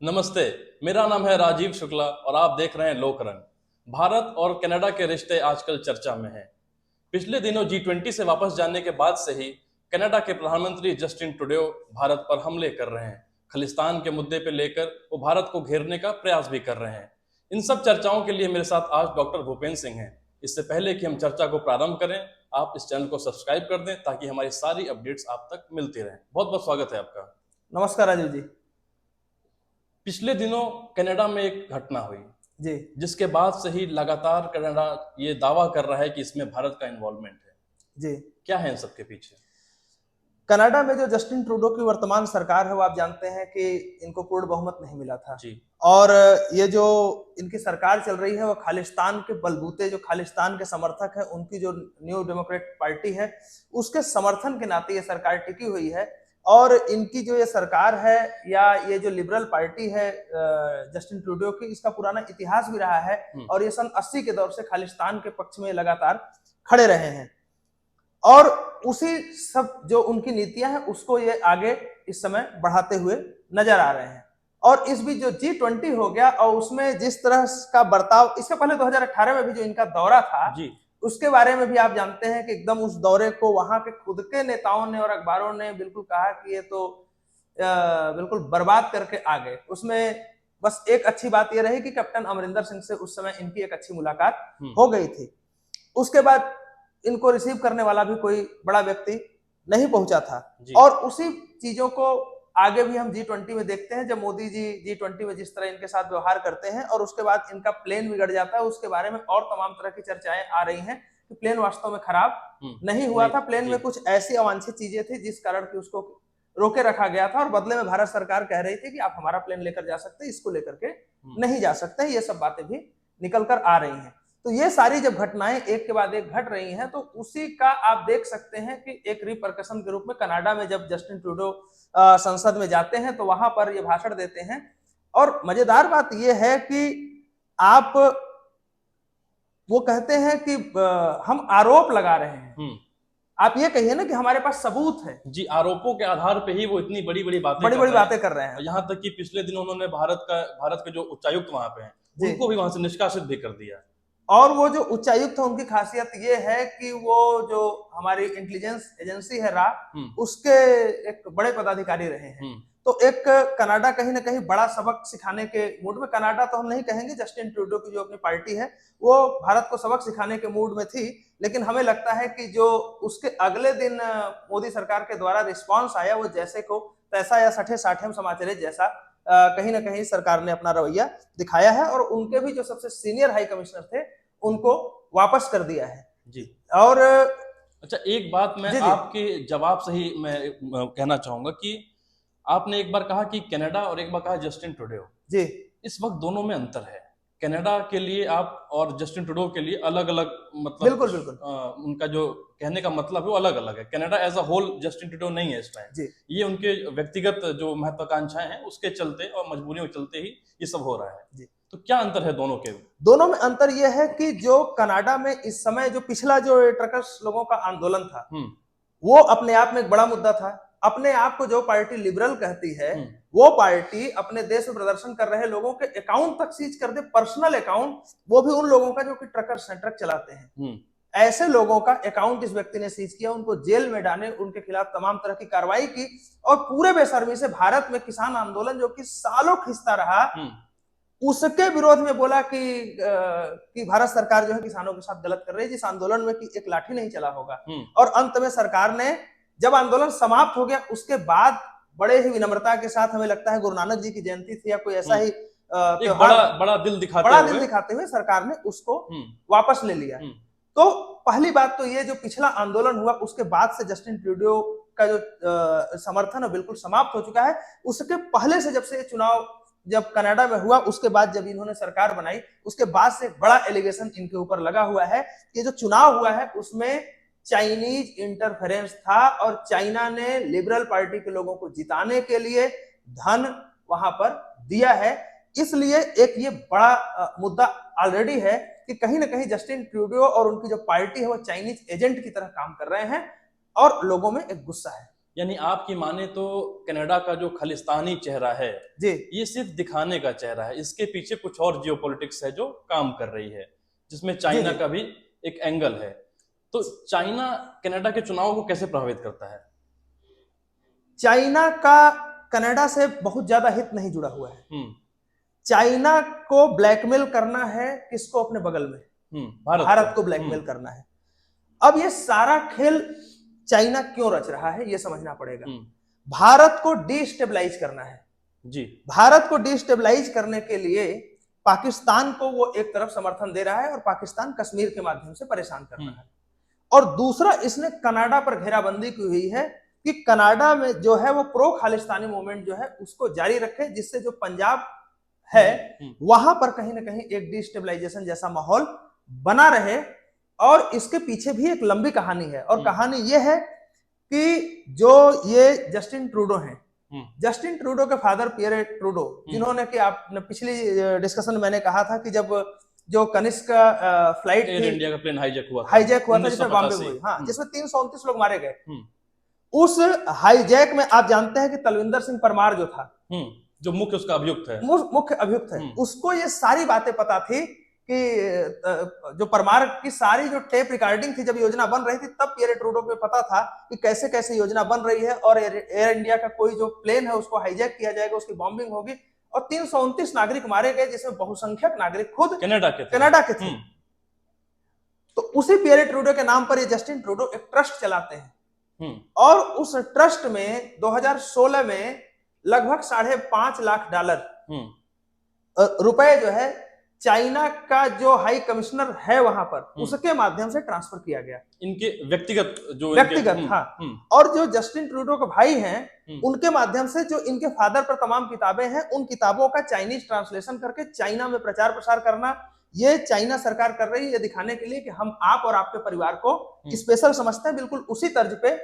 नमस्ते। मेरा नाम है राजीव शुक्ला और आप देख रहे हैं लोकरंग। भारत और कनाडा के रिश्ते आजकल चर्चा में हैं। पिछले दिनों G20 से वापस जाने के बाद से ही कनाडा के प्रधानमंत्री जस्टिन ट्रूडेो भारत पर हमले कर रहे हैं। खालिस्तान के मुद्दे पर लेकर वो भारत को घेरने का प्रयास भी कर रहे हैं। इन सब चर्चाओं के लिए मेरे साथ आज डॉक्टर भूपेंद्र सिंह हैं। इससे पहले कि हम चर्चा को प्रारंभ करें, आप इस चैनल को सब्सक्राइब कर दें ताकि हमारी सारी अपडेट्स आप तक मिलती रहें। बहुत बहुत स्वागत है आपका। नमस्कार राजीव जी। पिछले दिनों कनाडा में एक घटना हुई जी जिसके बाद से ही लगातार कनाडा ये दावा कर रहा है कि इसमें भारत का इन्वॉल्वमेंट है। जी क्या है इन सबके पीछे? कनाडा में जो जस्टिन ट्रूडो की वर्तमान सरकार है वो आप जानते हैं कि इनको पूर्ण बहुमत नहीं मिला था जी और ये जो इनकी सरकार चल रही है वो खालिस्तान के बलबूते, जो खालिस्तान के समर्थक है, उनकी जो न्यू डेमोक्रेट पार्टी है उसके समर्थन के नाते ये सरकार टिकी हुई है। और इनकी जो ये सरकार है या ये जो लिबरल पार्टी है जस्टिन ट्रूडो की, इसका पुराना इतिहास भी रहा है और ये सन 80 के दौर से खालिस्तान के पक्ष में लगातार खड़े रहे हैं और उसी सब जो उनकी नीतियां हैं उसको ये आगे इस समय बढ़ाते हुए नजर आ रहे हैं। और इस बीच जो G20 हो गया और उसमें जिस तरह का बर्ताव, इससे पहले 2018 में भी जो इनका दौरा था जी उसके बारे में भी आप जानते हैं कि एकदम उस दौरे को वहां के खुद के नेताओं ने और अखबारों ने बिल्कुल कहा कि ये तो बिल्कुल बर्बाद करके आ गए। उसमें बस एक अच्छी बात यह रही कि कैप्टन अमरिंदर सिंह से उस समय इनकी एक अच्छी मुलाकात हो गई थी। उसके बाद इनको रिसीव करने वाला भी कोई बड़ा व्यक्ति नहीं पहुंचा था और उसी चीजों को आगे भी हम G20 में देखते हैं। जब मोदी जी G20 में जिस तरह इनके साथ व्यवहार करते हैं और उसके बाद इनका प्लेन बिगड़ जाता है, उसके बारे में और तमाम तरह की चर्चाएं आ रही हैं कि प्लेन वास्तव में खराब नहीं हुआ था। प्लेन में कुछ ऐसी अवांछित चीजें थी जिस कारण कि उसको रोके रखा गया था और बदले में भारत सरकार कह रही थी कि आप हमारा प्लेन लेकर जा सकते हैं, इसको लेकर के नहीं जा सकते। ये सब बातें भी निकल कर आ रही हैं। तो ये सारी जब घटनाएं एक के बाद एक घट रही हैं तो उसी का आप देख सकते हैं कि एक रिपरकशन के रूप में कनाडा में जब जस्टिन ट्रूडो संसद में जाते हैं तो वहां पर ये भाषण देते हैं। और मजेदार बात यह है कि आप वो कहते हैं कि हम आरोप लगा रहे हैं। आप ये कहिए ना कि हमारे पास सबूत है। जी, आरोपों के आधार पे ही वो इतनी बड़ी बड़ी बातें कर रहे हैं। यहाँ तक कि पिछले दिनों उन्होंने भारत के जो उच्चायुक्त वहां पे हैं उनको भी वहां से निष्कासित भी कर दिया। और वो जो उच्चायुक्त है उनकी खासियत ये है कि वो जो हमारी इंटेलिजेंस एजेंसी है उसके एक बड़े पदाधिकारी रहे हैं। तो एक कनाडा कहीं ना कहीं बड़ा सबक सिखाने के मूड में, कनाडा तो हम नहीं कहेंगे, जस्टिन ट्रूडो की जो अपनी पार्टी है वो भारत को सबक सिखाने के मूड में थी। लेकिन हमें लगता है कि जो उसके अगले दिन मोदी सरकार के द्वारा रिस्पॉन्स आया वो जैसे को तैसा या सठे साठे समाचार जैसा कहीं ना कहीं सरकार ने अपना रवैया दिखाया है और उनके भी जो सबसे सीनियर हाई कमिश्नर थे उनको वापस कर दिया है। जी। और अच्छा, एक बात मैं आपके जवाब से ही मैं कहना चाहूंगा कि आपने एक बार कहा कि कनाडा और एक बार कहा जस्टिन ट्रूडो। जी, इस वक्त दोनों में अंतर है। कनाडा के लिए आप और जस्टिन ट्रूडो के लिए अलग अलग मतलब बिल्कुल उनका जो कहने का मतलब है वो अलग अलग है। Canada as a whole Justin Trudeau नहीं है इस टाइम। ये उनके व्यक्तिगत जो महत्वाकांक्षाएं हैं उसके चलते और मजबूरियों के चलते ही ये सब हो रहा है। जी। तो क्या अंतर है दोनों के? दोनों में अंतर यह है कि जो कनाडा में इस समय जो पिछला जो ट्रकर्स लोगों का आंदोलन था वो अपने आप में एक बड़ा मुद्दा था। अपने आप को जो पार्टी लिबरल कहती है वो पार्टी अपने देश में प्रदर्शन कर रहे लोगों के अकाउंट तक सीज कर दे, पर्सनल अकाउंट, वो भी उन लोगों का जो कि ट्रकर्स हैं, ट्रक चलाते हैं। ऐसे लोगों का अकाउंट इस व्यक्ति ने सीज किया, उनको जेल में डाले, उनके खिलाफ तमाम तरह की कार्रवाई की और पूरे बेशर्मी से भारत में किसान आंदोलन जो कि सालों खिंचता रहा उसके विरोध में बोला कि भारत सरकार जो है किसानों के साथ गलत कर रही है, जिस आंदोलन में कि एक लाठी नहीं चला होगा। और अंत में सरकार ने जब आंदोलन समाप्त हो गया उसके बाद बड़े ही विनम्रता के साथ, हमें लगता है गुरु नानक जी की जयंती थी या कोई ऐसा ही बड़ा दिल दिखाते हुए सरकार ने उसको वापस ले लिया। तो पहली बात तो ये जो पिछला आंदोलन हुआ उसके बाद से जस्टिन ट्रूडो का जो समर्थन है बिल्कुल समाप्त हो चुका है। उसके पहले से जब से चुनाव जब कनाडा में हुआ उसके बाद जब इन्होंने सरकार बनाई उसके बाद से बड़ा एलिगेशन इनके ऊपर लगा हुआ है कि जो चुनाव हुआ है उसमें चाइनीज इंटरफेरेंस था और चाइना ने लिबरल पार्टी के लोगों को जिताने के लिए धन वहां पर दिया है। इसलिए एक ये बड़ा मुद्दा ऑलरेडी है कि कहीं ना कहीं जस्टिन ट्रूडो और उनकी जो पार्टी है वो चाइनीज एजेंट की तरह काम कर रहे हैं और लोगों में एक गुस्सा है। यानी आपकी माने तो कनाडा का जो खालिस्तानी चेहरा है जी ये सिर्फ दिखाने का चेहरा है, इसके पीछे कुछ और जियोपॉलिटिक्स है जो काम कर रही है, जिसमें चाइना जी। का भी एक एंगल है। तो चाइना कनाडा के चुनाव को कैसे प्रभावित करता है? चाइना का कनाडा से बहुत ज्यादा हित नहीं जुड़ा हुआ है। चाइना को ब्लैकमेल करना है किसको? अपने बगल में भारत को ब्लैकमेल करना है। अब ये सारा खेल चाइना क्यों रच रहा है ये समझना पड़ेगा। भारत को डिस्टेबलाइज करना है जी। भारत को डिस्टेबलाइज करने के लिए पाकिस्तान को वो एक तरफ समर्थन दे रहा है और पाकिस्तान कश्मीर के माध्यम से परेशान कर रहा है, और दूसरा इसने कनाडा पर घेराबंदी की हुई है कि कनाडा में जो है वो प्रो खालिस्तानी मूवमेंट जो है उसको जारी रखे, जिससे जो पंजाब है वहां पर कहीं ना कहीं एक डिस्टेबलाइजेशन जैसा माहौल बना रहे। और इसके पीछे भी एक लंबी कहानी है, और कहानी ये है कि जो ये जस्टिन ट्रूडो हैं, जस्टिन ट्रूडो के फादर पियर ट्रूडो, जिन्होंने कि आपने पिछली डिस्कशन में मैंने कहा था कि जब जो कनिष्क का फ्लाइट एयर इंडिया का प्लेन हाईजैक हुआ था जिसमें बॉम्बे हुई, हाँ, जिसमें 329 लोग मारे गए, उस हाईजैक में आप जानते हैं कि तलविंदर सिंह परमार जो था, जो मुख्य उसका अभियुक्त है, मुख्य अभियुक्त है, उसको ये सारी बातें पता थी कि जो परमार की सारी जो टेप रिकॉर्डिंग थी जब योजना बन रही थी, तब पियर ट्रूडो को पता था कि कैसे कैसे योजना बन रही है और एयर इंडिया का कोई जो प्लेन है उसको हाईजैक किया जाएगा, उसकी बॉम्बिंग होगी, और 329 नागरिक मारे गए, जिसमें बहुसंख्यक नागरिक खुद कनाडा के थे। तो उसी पियर ट्रूडो के नाम पर ये जस्टिन ट्रूडो एक ट्रस्ट चलाते हैं, और उस ट्रस्ट में 2016 में लगभग $5.5 लाख रुपए जो है चाइना का जो हाई कमिश्नर है वहां पर, उसके माध्यम से ट्रांसफर किया गया, इनके व्यक्तिगत हाँ। और जो जस्टिन ट्रूडो के भाई हैं उनके माध्यम से जो इनके फादर पर तमाम किताबें हैं, उन किताबों का चाइनीज ट्रांसलेशन करके चाइना में प्रचार प्रसार करना, ये चाइना सरकार कर रही है, ये दिखाने के लिए कि हम आप और आपके परिवार को स्पेशल समझते हैं, बिल्कुल उसी तर्ज पे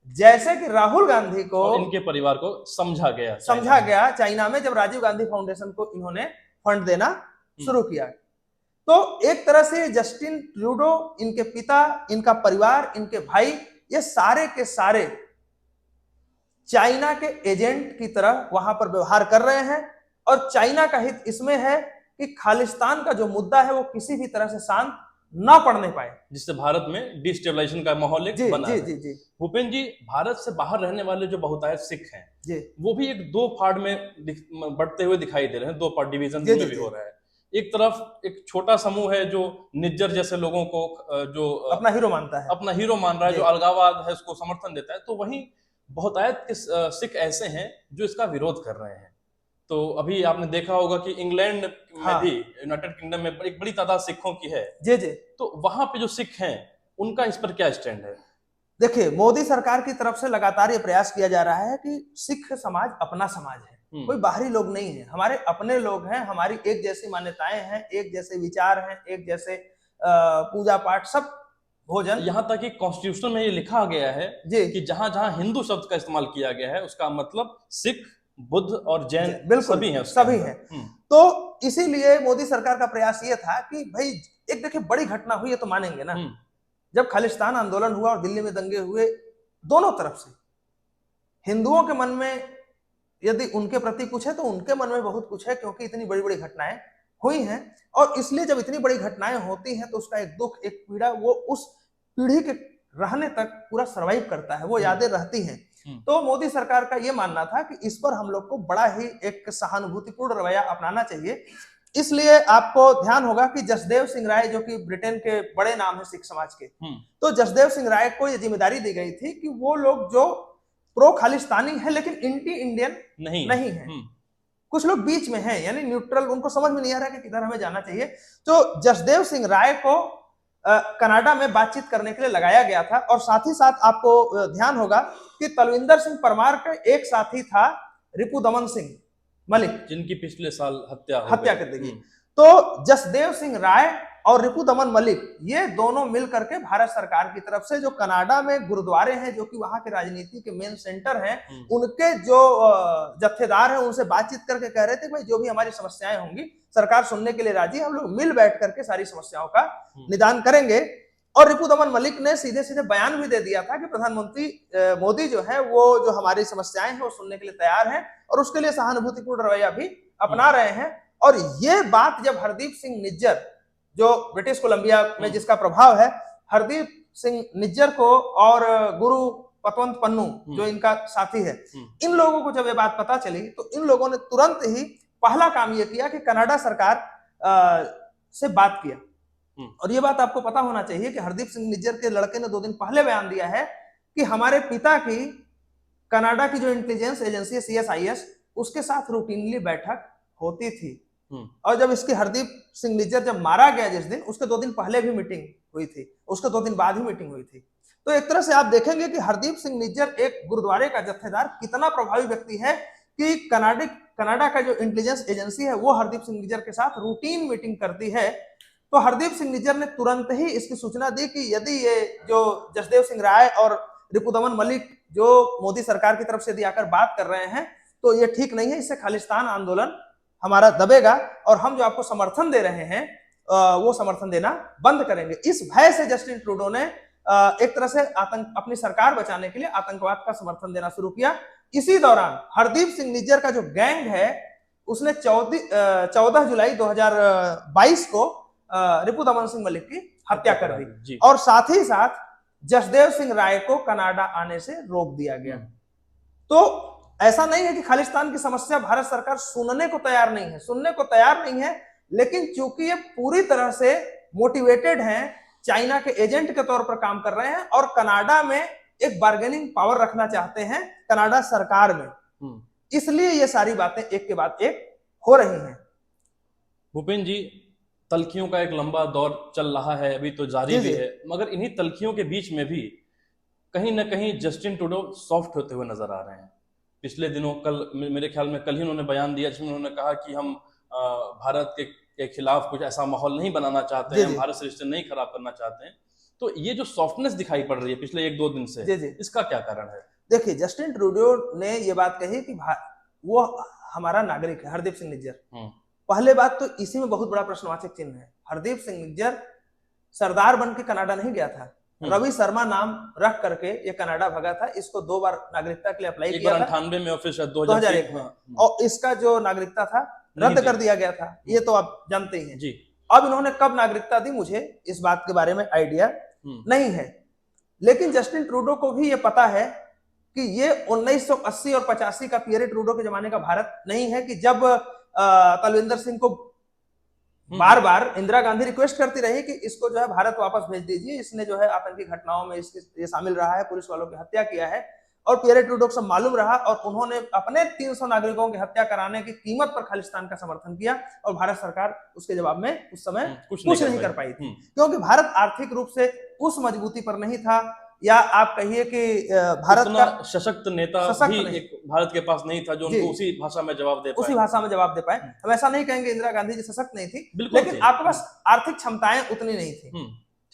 जैसे कि राहुल गांधी को और इनके परिवार को समझा गया चाइना में, जब राजीव गांधी फाउंडेशन को इन्होंने फंड देना शुरू किया। तो एक तरह से जस्टिन ट्रूडो, इनके पिता, इनका परिवार, इनके भाई, ये सारे के सारे चाइना के एजेंट की तरह वहां पर व्यवहार कर रहे हैं, और चाइना का हित इसमें है कि खालिस्तान का जो मुद्दा है वो किसी भी तरह से शांत ना पड़ने पाए, जिससे भारत में डिस्टेबलाइजेशन का माहौल बना है। जी। भूपेन जी, भारत से बाहर रहने वाले जो बहुतायत सिख हैं जी, वो भी एक दो पार्ट में बढ़ते हुए दिखाई दे रहे हैं, दो पार्ट डिवीजन में भी हो रहा है। एक तरफ एक छोटा समूह है जो निज्जर जैसे लोगों को जो अपना हीरो मान रहा है, जो अलगाववाद है उसको समर्थन देता है, तो वहीं बहुतायत के सिख ऐसे हैं जो इसका विरोध कर रहे हैं। तो अभी आपने देखा होगा कि इंग्लैंड में भी, यूनाइटेड किंगडम में एक बड़ी तादाद सिखों की है जी। तो वहां पे जो सिख हैं उनका इस पर क्या स्टैंड है? देखिए, मोदी सरकार की तरफ से लगातार ये प्रयास किया जा रहा है कि सिख समाज अपना समाज है, कोई बाहरी लोग नहीं है, हमारे अपने लोग हैं, हमारी एक जैसी मान्यताएं हैं, एक जैसे विचार हैं, एक जैसे पूजा पाठ, सब भोजन, यहाँ तक कि कॉन्स्टिट्यूशन में ये लिखा गया है जी कि जहां जहां हिंदू शब्द का इस्तेमाल किया गया है उसका मतलब सिख, बुद्ध और जैन बिल्कुल सभी हैं। तो इसीलिए मोदी सरकार का प्रयास ये था कि भाई एक देखिए बड़ी घटना हुई है तो मानेंगे ना, जब खालिस्तान आंदोलन हुआ और दिल्ली में दंगे हुए, दोनों तरफ से हिंदुओं के मन में यदि उनके प्रति कुछ है तो उनके मन में बहुत कुछ है, क्योंकि इतनी बड़ी बड़ी घटनाएं हुई हैं, और इसलिए जब इतनी बड़ी घटनाएं होती हैं तो उसका एक दुख, एक पीड़ा, वो उस पीढ़ी के रहने तक पूरा सरवाइव करता है, वो यादें रहती हैं। तो मोदी सरकार का ये मानना था कि इस पर हम लोग को बड़ा ही एक सहानुभूतिपूर्ण रवैया अपनाना चाहिए। इसलिए आपको ध्यान होगा कि जसदेव सिंह राय, जो कि ब्रिटेन के बड़े नाम है सिख समाज के, तो जसदेव सिंह राय को यह जिम्मेदारी दी गई थी कि वो लोग जो प्रो खालिस्तानी है लेकिन एंटी इंडियन नहीं है, कुछ लोग बीच में हैं, यानी न्यूट्रल, उनको समझ में नहीं आ रहा कि किधर हमें जाना चाहिए, तो जसदेव सिंह राय को कनाडा में बातचीत करने के लिए लगाया गया था। और साथ ही साथ आपको ध्यान होगा कि तलविंदर सिंह परमार का एक साथी था रिपुदमन सिंह मलिक, जिनकी पिछले साल हत्या कर दी गई। तो जसदेव सिंह राय और रिपुदमन मलिक, ये दोनों मिल करके भारत सरकार की तरफ से जो कनाडा में गुरुद्वारे हैं, जो कि वहां के राजनीति के मेन सेंटर हैं, उनके जो जत्थेदार हैं, उनसे बातचीत करके कह रहे थे भाई जो भी हमारी समस्याएं होंगी सरकार सुनने के लिए राजी है, हम लोग मिल बैठ करके सारी समस्याओं का निदान करेंगे। और रिपुदमन मलिक ने सीधे सीधे बयान भी दे दिया था कि प्रधानमंत्री मोदी जो है वो जो हमारी समस्याएं हैं वो सुनने के लिए तैयार हैं और उसके लिए सहानुभूतिपूर्ण रवैया भी अपना रहे हैं। और ये बात जब हरदीप सिंह निज्जर, जो ब्रिटिश कोलंबिया में जिसका प्रभाव है, हरदीप सिंह निज्जर को और गुरु पतवंत पन्नू जो इनका साथी है, इन लोगों को जब ये बात पता चली तो इन लोगों ने तुरंत ही पहला काम ये किया कि कनाडा सरकार से बात किया। और ये बात आपको पता होना चाहिए कि हरदीप सिंह निज्जर के लड़के ने 2 दिन पहले बयान दिया है कि हमारे पिता की कनाडा की जो इंटेलिजेंस एजेंसी है CSIS, उसके साथ रूटीनली बैठक होती थी। और जब इसकी हरदीप सिंह निज्जर जब मारा गया जिस दिन, उसके 2 दिन पहले भी मीटिंग हुई थी, उसके 2 दिन बाद ही मीटिंग हुई थी। तो एक तरह से आप देखेंगे कि हरदीप सिंह निज्जर एक गुरुद्वारे का जत्थेदार कितना प्रभावी व्यक्ति है कि कनाडा का जो इंटेलिजेंस एजेंसी है वो हरदीप सिंह निज्जर के साथ रूटीन मीटिंग करती है। तो हरदीप सिंह निज्जर ने तुरंत ही इसकी सूचना दी कि यदि ये जो जसदेव सिंह राय और रिपुदमन मलिक जो मोदी सरकार की तरफ से यदि आकर बात कर रहे हैं तो ये ठीक नहीं है, इससे खालिस्तान आंदोलन हमारा दबेगा और हम जो आपको समर्थन दे रहे हैं वो समर्थन देना बंद करेंगे। इस भय से जस्टिन ट्रूडो ने एक तरह से अपनी सरकार बचाने के लिए आतंकवाद का समर्थन देना शुरू किया। इसी दौरान हरदीप सिंह निज्जर का जो गैंग है उसने 14 जुलाई 2022 को रिपुदमन सिंह मलिक की हत्या कर दी और साथ ही साथ जसदेव सिंह राय को कनाडा आने से रोक दिया गया। तो ऐसा नहीं है कि खालिस्तान की समस्या भारत सरकार सुनने को तैयार नहीं है, सुनने को तैयार नहीं है, लेकिन चूंकि ये पूरी तरह से मोटिवेटेड हैं, चाइना के एजेंट के तौर पर काम कर रहे हैं और कनाडा में एक बार्गेनिंग पावर रखना चाहते हैं कनाडा सरकार में, इसलिए ये सारी बातें एक के बाद एक हो रही हैं। भूपेन जी, तल्खियों का एक लंबा दौर चल रहा है, अभी तो जारी भी है, मगर इन्हीं तल्खियों के बीच में भी कहीं ना कहीं जस्टिन ट्रूडो सॉफ्ट होते हुए नजर आ रहे हैं। पिछले दिनों मेरे ख्याल में कल ही उन्होंने बयान दिया जिसमें उन्होंने कहा कि हम भारत के खिलाफ कुछ ऐसा माहौल नहीं बनाना चाहते हैं, हम भारत से रिश्ते नहीं खराब करना चाहते हैं। तो ये जो सॉफ्टनेस दिखाई पड़ रही है पिछले 1-2 दिन से, इसका क्या कारण है? देखिए, जस्टिन ट्रूडो ने ये बात कही कि वो हमारा नागरिक है, हरदीप सिंह निज्जर। पहले बात तो इसी में बहुत बड़ा प्रश्नवाचक चिन्ह है। हरदीप सिंह निज्जर सरदार बन के कनाडा नहीं गया था, रवि शर्मा नाम रख करके ये कनाडा भगा था। इसको 2 बार नागरिकता के लिए अप्लाई किया था, 98 में और फिर 2001 में, और इसका जो नागरिकता था रद्द कर दिया गया था, ये तो आप जानते ही हैं जी। अब इन्होंने कब नागरिकता दी मुझे इस बात के बारे में आइडिया नहीं है, लेकिन जस्टिन ट्रूडो को भी ये पता है कि ये 1980 और 85 का पियरे ट्रूडो के जमाने का भारत नहीं है कि जब तलविंदर सिंह को बार बार इंदिरा गांधी रिक्वेस्ट करती रही कि इसको जो है भारत वापस भेज दीजिए, इसने जो है आतंकी घटनाओं में ये शामिल रहा है, पुलिस वालों की हत्या किया है, और पियरे ट्रूडो को सब मालूम रहा और उन्होंने अपने 300 नागरिकों की हत्या कराने की कीमत पर खालिस्तान का समर्थन किया और भारत सरकार उसके जवाब में उस समय कुछ नहीं कर पाई थी, क्योंकि भारत आर्थिक रूप से उस मजबूती पर नहीं था, या आप कहिए कि भारत का सशक्त नेता भी एक भारत के पास नहीं था जो उनको उसी भाषा में जवाब दे पाए। उसी भाषा में जवाब दे पाए। हम ऐसा नहीं कहेंगे इंदिरा गांधी जी सशक्त नहीं थी, लेकिन आपके पास आर्थिक क्षमताएं उतनी नहीं थी,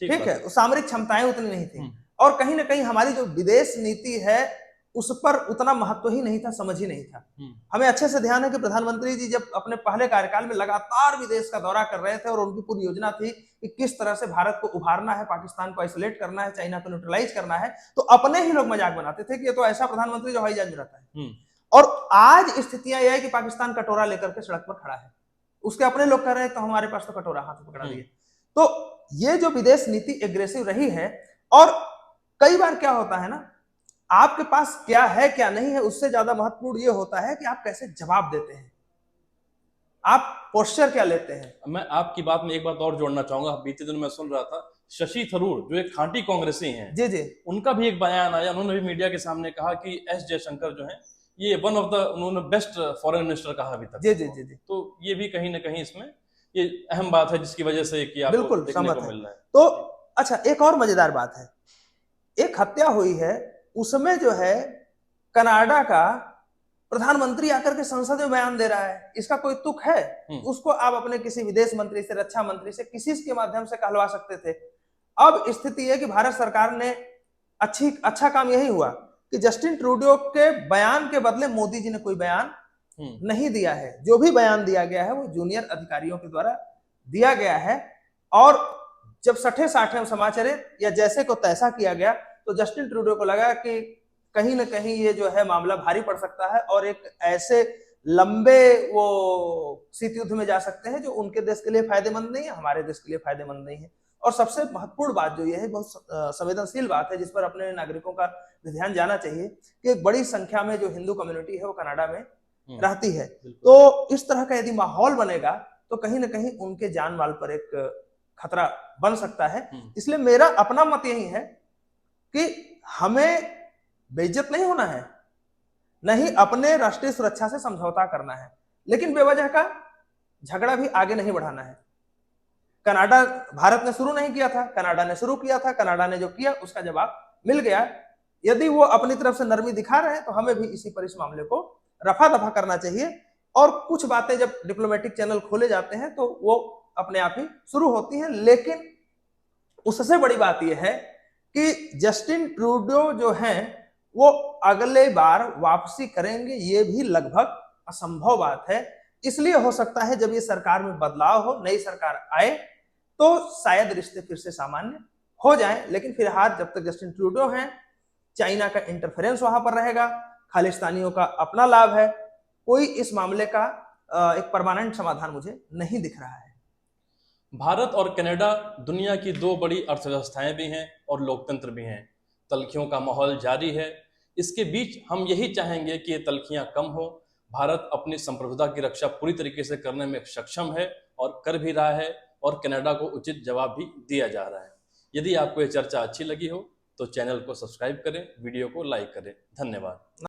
ठीक है, सामरिक क्षमताएं उतनी नहीं थी, और कहीं ना कहीं हमारी जो विदेश नीति है उस पर उतना महत्व ही नहीं था, समझ ही नहीं था। हमें अच्छे से ध्यान है कि प्रधानमंत्री जी जब अपने पहले कार्यकाल में लगातार विदेश का दौरा कर रहे थे और उनकी पूरी योजना थी कि किस तरह से भारत को उभारना है, पाकिस्तान को आइसोलेट करना है, चाइना को न्यूट्रलाइज करना है, तो अपने ही लोग मजाक बनाते थे कि ये तो ऐसा प्रधानमंत्री जो हवाई जहाज में रहता है। और आज स्थितियां यह है कि पाकिस्तान कटोरा लेकर के सड़क पर खड़ा है, उसके अपने लोग कह रहे हैं तो हमारे पास तो कटोरा हाथ में पकड़ा दिए। तो ये जो विदेश नीति एग्रेसिव रही है, और कई बार क्या होता है ना, आपके पास क्या है क्या नहीं है उससे ज्यादा महत्वपूर्ण ये होता है कि आप कैसे जवाब देते हैं, आप पोस्चर क्या लेते हैं। मैं आपकी बात में एक बात और जोड़ना चाहूंगा। बीते दिन मैं सुन रहा था शशि थरूर जो एक खांटी कांग्रेसी हैं, जी जी, उनका भी एक बयान आया, उन्होंने भी मीडिया के सामने कहा कि एस जयशंकर जो है ये वन ऑफ द, उन्होंने बेस्ट फॉरेन मिनिस्टर कहा अभी तक। जी जी जी जी। तो ये भी कहीं ना कहीं इसमें ये अहम बात है जिसकी वजह से कि आपको बिल्कुल देखने को मिल रहा है। तो अच्छा, एक और मजेदार बात है, एक हत्या हुई है, उसमें जो है कनाडा का प्रधानमंत्री आकर के संसद में बयान दे रहा है, इसका कोई तुक है? उसको आप अपने किसी विदेश मंत्री से, रक्षा मंत्री से, किसी के माध्यम से कहलवा सकते थे। अब स्थिति है कि भारत सरकार ने अच्छा काम यही हुआ कि जस्टिन ट्रूडो के बयान के बदले मोदी जी ने कोई बयान नहीं दिया है। जो भी बयान दिया गया है वो जूनियर अधिकारियों के द्वारा दिया गया है, और जब सठे साठे समाचारे या जैसे को तैसा किया गया, तो जस्टिन ट्रूडो को लगा कि कहीं ना कहीं ये जो है मामला भारी पड़ सकता है और एक ऐसे लंबे वो शीत युद्ध में जा सकते हैं जो उनके देश के लिए फायदेमंद नहीं है, हमारे देश के लिए फायदेमंद नहीं है। और सबसे महत्वपूर्ण बात जो ये है, बहुत संवेदनशील बात है जिस पर अपने नागरिकों का ध्यान जाना चाहिए, कि एक बड़ी संख्या में जो हिंदू कम्युनिटी है वो कनाडा में रहती है। तो इस तरह का यदि माहौल बनेगा तो कहीं ना कहीं उनके जान माल पर एक खतरा बन सकता है। इसलिए मेरा अपना मत यही है कि हमें बेइज्जत नहीं होना है, नहीं अपने राष्ट्रीय सुरक्षा से समझौता करना है, लेकिन बेवजह का झगड़ा भी आगे नहीं बढ़ाना है। कनाडा, भारत ने शुरू नहीं किया था, कनाडा ने शुरू किया था, कनाडा ने जो किया उसका जवाब मिल गया। यदि वो अपनी तरफ से नरमी दिखा रहे हैं तो हमें भी इसी पर इस मामले को रफा दफा करना चाहिए। और कुछ बातें जब डिप्लोमेटिक चैनल खोले जाते हैं तो वो अपने आप ही शुरू होती हैं, लेकिन उससे बड़ी बात यह है कि जस्टिन ट्रूडो जो हैं वो अगले बार वापसी करेंगे, ये भी लगभग असंभव बात है। इसलिए हो सकता है जब ये सरकार में बदलाव हो, नई सरकार आए, तो शायद रिश्ते फिर से सामान्य हो जाएं। लेकिन फिलहाल जब तक जस्टिन ट्रूडो हैं, चाइना का इंटरफेरेंस वहां पर रहेगा, खालिस्तानियों का अपना लाभ है, कोई इस मामले का एक परमानेंट समाधान मुझे नहीं दिख रहा है। भारत और कनाडा दुनिया की दो बड़ी अर्थव्यवस्थाएं भी हैं और लोकतंत्र भी हैं। तल्खियों का माहौल जारी है। इसके बीच हम यही चाहेंगे कि ये तल्खियां कम हो। भारत अपनी संप्रभुता की रक्षा पूरी तरीके से करने में सक्षम है और कर भी रहा है, और कनाडा को उचित जवाब भी दिया जा रहा है। यदि आपको ये चर्चा अच्छी लगी हो तो चैनल को सब्सक्राइब करें, वीडियो को लाइक करें। धन्यवाद।